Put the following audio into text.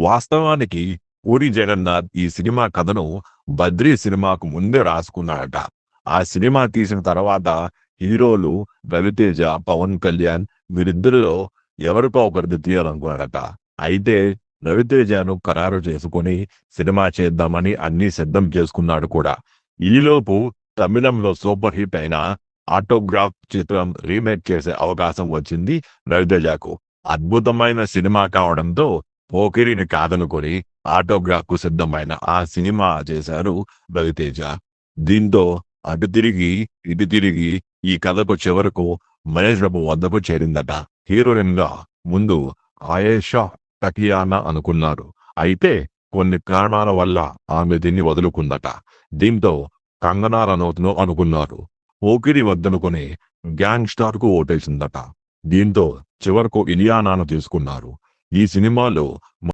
వాస్తవానికి పూరి జగన్నాథ్ ఈ సినిమా కథను బద్రీ సినిమాకు ముందే రాసుకున్నాడట. ఆ సినిమా తీసిన తర్వాత హీరోలు రవితేజ, పవన్ కళ్యాణ్ వీరిద్దరిలో ఎవరికో ఒకరిది తీయాలనుకున్నాడట. అయితే రవితేజను ఖరారు చేసుకొని సినిమా చేద్దామని అన్ని సిద్ధం చేసుకున్నాడు కూడా. ఈలోపు తమిళంలో సూపర్ హిట్ అయిన ఆటోగ్రాఫ్ చిత్రం రీమేక్ చేసే అవకాశం వచ్చింది రవితేజకు. అద్భుతమైన సినిమా కావడంతో పోకిరిని కాదనుకొని ఆటోగ్రాఫ్ కు సిద్ధమైన ఆ సినిమా చేశారు రవితేజ. దీంతో అటు తిరిగి ఇటు తిరిగి ఈ కథకు చివరకు మహేష్ బాబు వద్దకు చేరిందట. హీరోయిన్ గా ముందు ఆయేషా టకియానా అనుకున్నారు. అయితే కొన్ని కారణాల వల్ల ఆమె దీన్ని వదులుకుందట. దీంతో కంగనా రనౌత్ను అనుకున్నారు. పోకిరి వద్దనుకొని గ్యాంగ్ స్టార్ కు ఓటేసిందట. దీంతో చివరకు ఇలియానాను తీసుకున్నారు. ఈ సినిమాలో